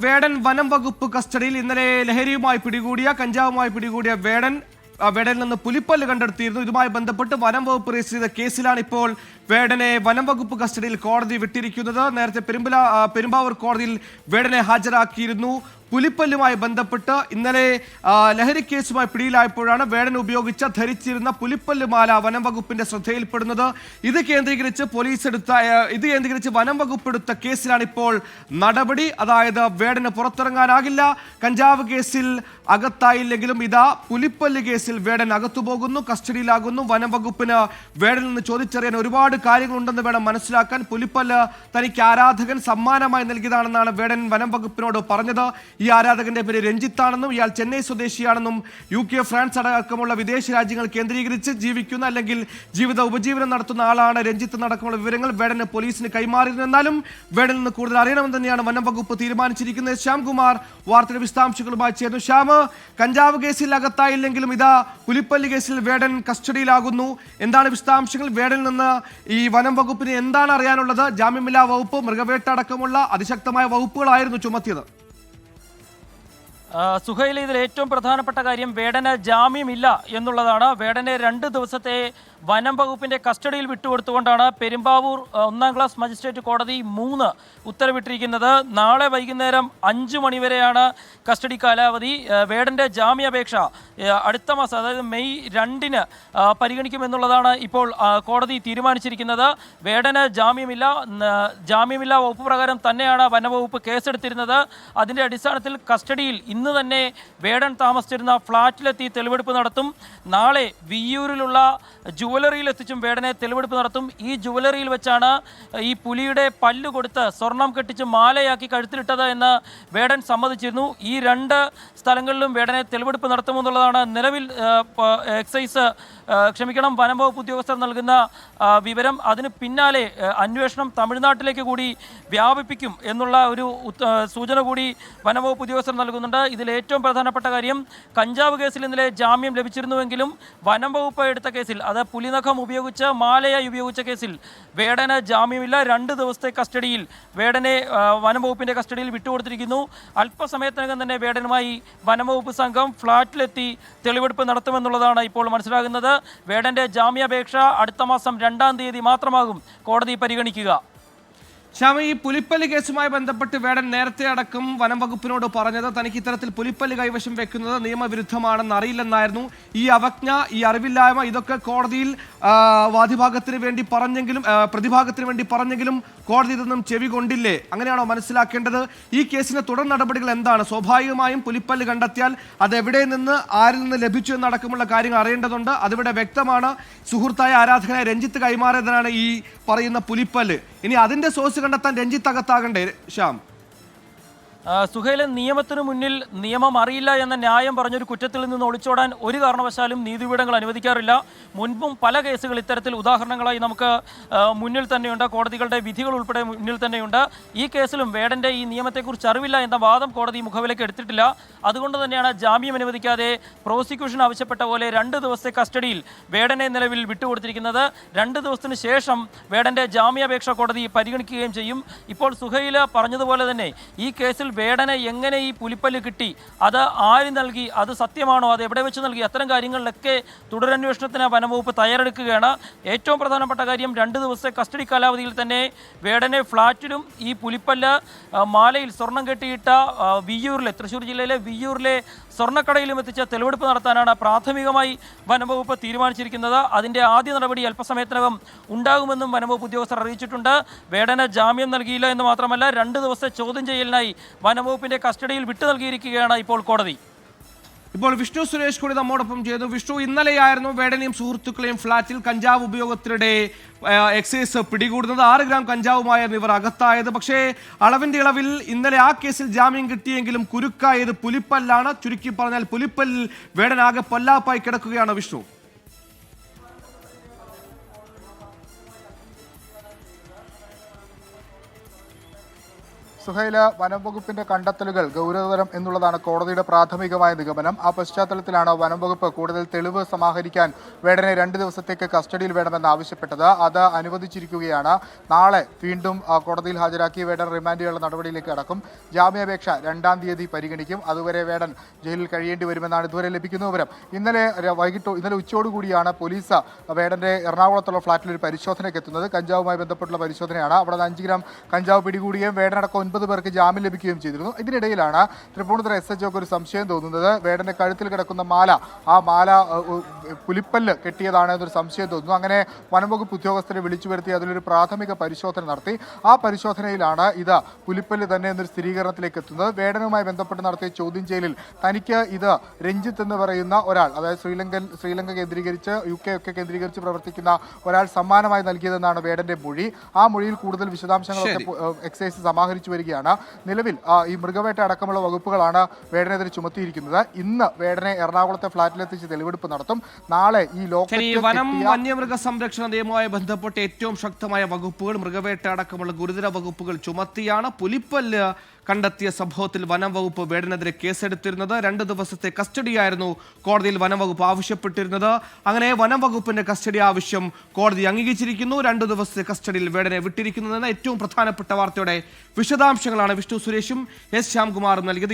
വേടൻ വനം വകുപ്പ് കസ്റ്റഡിയിൽ ഇന്നലെ ലഹരിയുമായി പിടികൂടിയ കഞ്ചാവുമായി പിടികൂടിയ വേടനിൽ നിന്ന് പുലിപ്പല്ല് കണ്ടെടുത്തിരുന്നു. ഇതുമായി ബന്ധപ്പെട്ട് വനം വകുപ്പ് രജിസ്റ്റർ ചെയ്ത കേസിലാണ് ഇപ്പോൾ വേടനെ വനം വകുപ്പ് കസ്റ്റഡിയിൽ കോടതി വിട്ടിരിക്കുന്നത്. നേരത്തെ പെരുമ്പാവൂർ കോടതിയിൽ വേടനെ ഹാജരാക്കിയിരുന്നു. പുലിപ്പല്ലുമായി ബന്ധപ്പെട്ട് ഇന്നലെ ലഹരി കേസുമായി പിടിയിലായപ്പോഴാണ് വേടൻ ധരിച്ചിരുന്ന പുലിപ്പല്ല് മാല വനം വകുപ്പിന്റെ ശ്രദ്ധയിൽപ്പെടുന്നത്. ഇത് കേന്ദ്രീകരിച്ച് വനം വകുപ്പ് എടുത്ത കേസിലാണ് ഇപ്പോൾ നടപടി. അതായത് വേടന് പുറത്തിറങ്ങാനാകില്ല. കഞ്ചാവ് കേസിൽ അകത്തായില്ലെങ്കിലും ഇതാ പുലിപ്പല്ല് കേസിൽ വേടൻ അകത്തുപോകുന്നു, കസ്റ്റഡിയിലാകുന്നു. വനം വകുപ്പിന് വേടനിൽ നിന്ന് ചോദിച്ചറിയാൻ ഒരുപാട് കാര്യങ്ങളുണ്ടെന്ന് വേണം മനസ്സിലാക്കാൻ. പുലിപ്പല്ല് തനിക്ക് ആരാധകൻ സമ്മാനമായി നൽകിയതാണെന്നാണ് വേടൻ വനം വകുപ്പിനോട് പറഞ്ഞത്. ഈ ആരാധകന്റെ പേര് രഞ്ജിത്താണെന്നും ഇയാൾ ചെന്നൈ സ്വദേശിയാണെന്നും UK, ഫ്രാൻസ് അടക്കമുള്ള വിദേശ രാജ്യങ്ങൾ കേന്ദ്രീകരിച്ച് ജീവിക്കുന്ന അല്ലെങ്കിൽ ഉപജീവനം നടത്തുന്ന ആളാണ് രഞ്ജിത്ത് അടക്കമുള്ള വിവരങ്ങൾ വേടന് പോലീസിന് കൈമാറിയിരുന്നു. എന്നാലും വേടനിൽ നിന്ന് കൂടുതൽ അറിയണമെന്ന് തന്നെയാണ് വനം വകുപ്പ് തീരുമാനിച്ചിരിക്കുന്നത്. ശ്യാംകുമാർ വാർത്തയുടെ വിശദാംശങ്ങളുമായി ചേർന്നു. ശ്യാം, കഞ്ചാവ് കേസിൽ അകത്തായില്ലെങ്കിലും ഇതാ പുലിപ്പല്ല് കേസിൽ വേടൻ കസ്റ്റഡിയിലാകുന്നു. എന്താണ് വിശദാംശങ്ങൾ? വേടനിൽ നിന്ന് ഈ വനം വകുപ്പിന് എന്താണ് അറിയാനുള്ളത്? ജാമ്യമില്ലാ വകുപ്പ്, മൃഗവേട്ട അടക്കമുള്ള അതിശക്തമായ വകുപ്പുകളായിരുന്നു ചുമത്തിയത്. സുഹൈൽ, ഇതിൽ ഏറ്റവും പ്രധാനപ്പെട്ട കാര്യം വേടന് ജാമ്യമില്ല എന്നുള്ളതാണ്. വേടനെ 2 ദിവസത്തെ വനം വകുപ്പിന്റെ കസ്റ്റഡിയിൽ വിട്ടുകൊടുത്തുകൊണ്ടാണ് പെരുമ്പാവൂർ 1-ാം ക്ലാസ് മജിസ്ട്രേറ്റ് കോടതി 3 ഉത്തരവിട്ടിരിക്കുന്നത്. നാളെ വൈകുന്നേരം 5 മണിവരെയാണ് കസ്റ്റഡി കാലാവധി. വേടന്റെ ജാമ്യാപേക്ഷ അടുത്ത മാസം, അതായത് മെയ് 2-ന് പരിഗണിക്കുമെന്നുള്ളതാണ് ഇപ്പോൾ കോടതി തീരുമാനിച്ചിരിക്കുന്നത്. വേടന് ജാമ്യമില്ല വകുപ്പ് പ്രകാരം തന്നെയാണ് വനവകുപ്പ് കേസെടുത്തിരുന്നത്. അതിൻ്റെ അടിസ്ഥാനത്തിൽ കസ്റ്റഡിയിൽ ഇന്ന് തന്നെ വേടൻ താമസിച്ചിരുന്ന ഫ്ളാറ്റിലെത്തി തെളിവെടുപ്പ് നടത്തും. നാളെ വിയ്യൂരിലുള്ള ജുവലറിയിൽ എത്തിച്ചും വേടനെ തെളിവെടുപ്പ് നടത്തും. ഈ ജുവലറിയിൽ വെച്ചാണ് ഈ പുലിയുടെ പല്ല് കൊടുത്ത് സ്വർണം കെട്ടിച്ച് മാലയാക്കി കഴുത്തിലിട്ടത് എന്ന് വേടൻ സമ്മതിച്ചിരുന്നു. ഈ 2 സ്ഥലങ്ങളിലും വേടനെ തെളിവെടുപ്പ് നടത്തുമെന്നുള്ളതാണ് നിലവിൽ വനം വകുപ്പ് ഉദ്യോഗസ്ഥർ നൽകുന്ന വിവരം. അതിന് പിന്നാലെ അന്വേഷണം തമിഴ്നാട്ടിലേക്ക് കൂടി വ്യാപിപ്പിക്കും എന്നുള്ള ഒരു സൂചന കൂടി വനംവകുപ്പ് ഉദ്യോഗസ്ഥർ നൽകുന്നുണ്ട്. ഇതിൽ ഏറ്റവും പ്രധാനപ്പെട്ട കാര്യം, കഞ്ചാവ് കേസിൽ ഇന്നലെ ജാമ്യം ലഭിച്ചിരുന്നുവെങ്കിലും വനം വകുപ്പ് എടുത്ത കേസിൽ, അത് പുലിനഖം ഉപയോഗിച്ച് മാലയായി ഉപയോഗിച്ച കേസിൽ വേടന് ജാമ്യമില്ല. 2 ദിവസത്തെ കസ്റ്റഡിയിൽ വേടനെ വനംവകുപ്പിന്റെ കസ്റ്റഡിയിൽ വിട്ടുകൊടുത്തിരിക്കുന്നു. അല്പസമയത്തിനകം തന്നെ വേടനുമായി വനംവകുപ്പ് സംഘം ഫ്ളാറ്റിലെത്തി തെളിവെടുപ്പ് നടത്തുമെന്നുള്ളതാണ് ഇപ്പോൾ മനസ്സിലാകുന്നത്. വേടന്റെ ജാമ്യാപേക്ഷ അടുത്ത മാസം 2-ാം തീയതി മാത്രമാകും കോടതി പരിഗണിക്കുക. ശ്യാമ, ഈ പുലിപ്പല്ല് കേസുമായി ബന്ധപ്പെട്ട് വേടൻ നേരത്തെ അടക്കം വനം വകുപ്പിനോട് പറഞ്ഞത് തനിക്ക് ഇത്തരത്തിൽ പുലിപ്പല്ല് കൈവശം വെക്കുന്നത് നിയമവിരുദ്ധമാണെന്ന് അറിയില്ലെന്നായിരുന്നു. ഈ അവജ്ഞ, ഈ അറിവില്ലായ്മ, ഇതൊക്കെ കോടതിയിൽ പ്രതിഭാഗത്തിന് വേണ്ടി പറഞ്ഞെങ്കിലും കോടതി ഇതൊന്നും ചെവി കൊണ്ടില്ലേ? അങ്ങനെയാണോ മനസ്സിലാക്കേണ്ടത്? ഈ കേസിന്റെ തുടർ നടപടികൾ എന്താണ്? സ്വാഭാവികമായും പുലിപ്പല്ല് കണ്ടെത്തിയാൽ അത് എവിടെ നിന്ന്, ആരിൽ നിന്ന് ലഭിച്ചു എന്നടക്കമുള്ള കാര്യങ്ങൾ അറിയേണ്ടതുണ്ട്. അതിവിടെ വ്യക്തമാണ്. സുഹൃത്തായ ആരാധകനായ രഞ്ജിത്ത് കൈമാറിയതാണ് ഈ പറയുന്ന പുലിപ്പല്ല്. ഇനി അതിന്റെ സോഴ്സ് കണ്ടെത്താൻ രഞ്ജിത്ത് അകത്താകണ്ടേ ശ്യാം? സുഹൈലൻ, നിയമത്തിനു മുന്നിൽ നിയമം അറിയില്ല എന്ന ന്യായം പറഞ്ഞൊരു കുറ്റത്തിൽ നിന്ന് ഒളിച്ചോടാൻ ഒരു കാരണവശാലും നീതിപീഠങ്ങൾ അനുവദിക്കാറില്ല. മുൻപും പല കേസുകൾ ഇത്തരത്തിൽ ഉദാഹരണങ്ങളായി നമുക്ക് മുന്നിൽ തന്നെയുണ്ട്. കോടതികളുടെ വിധികൾ ഉൾപ്പെടെ മുന്നിൽ തന്നെയുണ്ട്. ഈ കേസിലും വേടൻ്റെ ഈ നിയമത്തെക്കുറിച്ച് അറിവില്ല എന്ന വാദം കോടതി മുഖവിലേക്ക് എടുത്തിട്ടില്ല. അതുകൊണ്ട് തന്നെയാണ് ജാമ്യം അനുവദിക്കാതെ പ്രോസിക്യൂഷൻ ആവശ്യപ്പെട്ട പോലെ 2 ദിവസത്തെ കസ്റ്റഡിയിൽ വേടനെ നിലവിൽ വിട്ടുകൊടുത്തിരിക്കുന്നത്. 2 ദിവസത്തിന് ശേഷം വേടൻ്റെ ജാമ്യാപേക്ഷ കോടതി പരിഗണിക്കുകയും ചെയ്യും. ഇപ്പോൾ സുഹൈൽ പറഞ്ഞതുപോലെ തന്നെ ഈ കേസിൽ വേടനെ എങ്ങനെ ഈ പുലിപ്പല്ല് കിട്ടി, അത് ആര് നൽകി, അത് സത്യമാണോ, അത് എവിടെ വെച്ച് നൽകി, അത്തരം കാര്യങ്ങളിലൊക്കെ തുടരന്വേഷണത്തിന് വനംവകുപ്പ് തയ്യാറെടുക്കുകയാണ്. ഏറ്റവും പ്രധാനപ്പെട്ട കാര്യം, 2 ദിവസത്തെ കസ്റ്റഡി കാലാവധിയിൽ തന്നെ വേടനെ ഫ്ളാറ്റിലും ഈ പുലിപ്പല്ല് മാലയിൽ സ്വർണം കെട്ടിയിട്ട തൃശ്ശൂർ ജില്ലയിലെ വിയ്യൂരിലെ സ്വർണ്ണക്കടയിലും എത്തിച്ച് തെളിവെടുപ്പ് നടത്താനാണ് പ്രാഥമികമായി വനംവകുപ്പ് തീരുമാനിച്ചിരിക്കുന്നത്. അതിൻ്റെ ആദ്യ നടപടി അല്പസമയത്തിനകം ഉണ്ടാകുമെന്നും വനംവകുപ്പ് ഉദ്യോഗസ്ഥർ അറിയിച്ചിട്ടുണ്ട്. വേടന് ജാമ്യം നൽകിയില്ല എന്ന് മാത്രമല്ല, 2 ദിവസത്തെ ചോദ്യം ചെയ്യലിനായി വനംവകുപ്പിന്റെ കസ്റ്റഡിയിൽ വിട്ടു നൽകിയിരിക്കുകയാണ് ഇപ്പോൾ കോടതി. ഇപ്പോൾ വിഷ്ണു സുരേഷ് കൂടി നമ്മോടൊപ്പം ചെയ്തു. വിഷ്ണു, ഇന്നലെയായിരുന്നു വേടനെയും സുഹൃത്തുക്കളെയും ഫ്ളാറ്റിൽ കഞ്ചാവ് ഉപയോഗത്തിനിടെ എക്സൈസ് പിടികൂടുന്നത്. 6 ഗ്രാം കഞ്ചാവുമായിരുന്നു ഇവർ അകത്തായത്. പക്ഷേ അളവിന്റെ ഇളവിൽ ഇന്നലെ ആ കേസിൽ ജാമ്യം കിട്ടിയെങ്കിലും കുരുക്കായത് പുലിപ്പല്ലാണ്. ചുരുക്കി പറഞ്ഞാൽ പുലിപ്പല്ലിൽ വേടനാകെ പൊല്ലാപ്പായി കിടക്കുകയാണ് വിഷ്ണു. സുഹൈല, വനം വകുപ്പിന്റെ കണ്ടെത്തലുകൾ ഗൗരവതരം എന്നുള്ളതാണ് കോടതിയുടെ പ്രാഥമികമായ നിഗമനം. ആ പശ്ചാത്തലത്തിലാണ് വനം വകുപ്പ് കൂടുതൽ തെളിവ് സമാഹരിക്കാൻ വേടനെ 2 ദിവസത്തേക്ക് കസ്റ്റഡിയിൽ വേണമെന്ന് ആവശ്യപ്പെട്ടത്. അത് അനുവദിച്ചിരിക്കുകയാണ്. നാളെ വീണ്ടും കോടതിയിൽ ഹാജരാക്കി വേടൻ റിമാൻഡ് ചെയ്യാനുള്ള നടപടിയിലേക്ക് കടക്കും. ജാമ്യാപേക്ഷ 2-ാം തീയതി പരിഗണിക്കും. അതുവരെ വേടൻ ജയിലിൽ കഴിയേണ്ടി വരുമെന്നാണ് ഇതുവരെ ലഭിക്കുന്ന വിവരം. ഇന്നലെ ഉച്ചയോടുകൂടിയാണ് പോലീസ് വേടന്റെ എറണാകുളത്തുള്ള ഫ്ളാറ്റിൽ ഒരു പരിശോധനയ്ക്ക് എത്തുന്നത്. കഞ്ചാവുമായി ബന്ധപ്പെട്ടുള്ള പരിശോധനയാണ്. അവിടെ 5 ഗ്രാം കഞ്ചാവ് പിടികൂടുകയും വേടനടക്കം 9 പേർക്ക് ജാമ്യം ലഭിക്കുകയും ചെയ്തിരുന്നു. ഇതിനിടയിലാണ് തൃപ്പൂണിത്തുറ SHOക്ക് ഒരു സംശയം തോന്നുന്നത്. വേടന്റെ കഴുത്തിൽ കിടക്കുന്ന മാല, ആ മാല പുലിപ്പല്ല് കെട്ടിയതാണ് എന്നൊരു സംശയം തോന്നുന്നു. അങ്ങനെ വനംവകുപ്പ് ഉദ്യോഗസ്ഥരെ വിളിച്ചു വരുത്തി അതിലൊരു പ്രാഥമിക പരിശോധന നടത്തി. ആ പരിശോധനയിലാണ് ഇത് പുലിപ്പല്ല് തന്നെ എന്നൊരു സ്ഥിരീകരണത്തിലേക്ക് എത്തുന്നത്. വേടനുമായി ബന്ധപ്പെട്ട് നടത്തിയ ചോദ്യം ചെയ്യലിൽ തനിക്ക് ഇത് രഞ്ജിത്ത് എന്ന് പറയുന്ന ഒരാൾ, അതായത് ശ്രീലങ്ക കേന്ദ്രീകരിച്ച് UK ഒക്കെ കേന്ദ്രീകരിച്ച് പ്രവർത്തിക്കുന്ന ഒരാൾ സമ്മാനമായി നൽകിയതെന്നാണ് വേടന്റെ മൊഴി. ആ മൊഴിയിൽ കൂടുതൽ വിശദാംശങ്ങളൊക്കെ എക്സൈസ് സമാഹരിച്ചു വരികയാണ്. നിലവിൽ ഈ മൃഗവേട്ട അടക്കമുള്ള വകുപ്പുകളാണ് വേടനെതിരെ ചുമത്തിയിരിക്കുന്നത്. ഇന്ന് വേടനെ എറണാകുളത്തെ ഫ്ളാറ്റിലെത്തിച്ച് തെളിവെടുപ്പ് നടത്തും. നാളെ ഈ വനം വന്യമൃഗ സംരക്ഷണ നിയമവുമായി ബന്ധപ്പെട്ട് ഏറ്റവും ശക്തമായ വകുപ്പുകൾ, മൃഗവേട്ട അടക്കമുള്ള ഗുരുതര വകുപ്പുകൾ ചുമത്തിയാണ് പുലിപ്പല്ല് കണ്ടെത്തിയ സംഭവത്തിൽ വനം വകുപ്പ് വേടനെതിരെ കേസെടുത്തിരുന്നത്. 2 ദിവസത്തെ കസ്റ്റഡിയായിരുന്നു കോടതിയിൽ വനം വകുപ്പ് ആവശ്യപ്പെട്ടിരുന്നത്. അങ്ങനെ വനം വകുപ്പിന്റെ കസ്റ്റഡി ആവശ്യം കോടതി അംഗീകരിച്ചിരിക്കുന്നു. 2 ദിവസത്തെ കസ്റ്റഡിയിൽ വേടനെ വിട്ടിരിക്കുന്നതെന്ന ഏറ്റവും പ്രധാനപ്പെട്ട വാർത്തയുടെ വിശദാംശങ്ങളാണ് വിഷ്ണു സുരേഷും S ശ്യാംകുമാറും നൽകിയത്.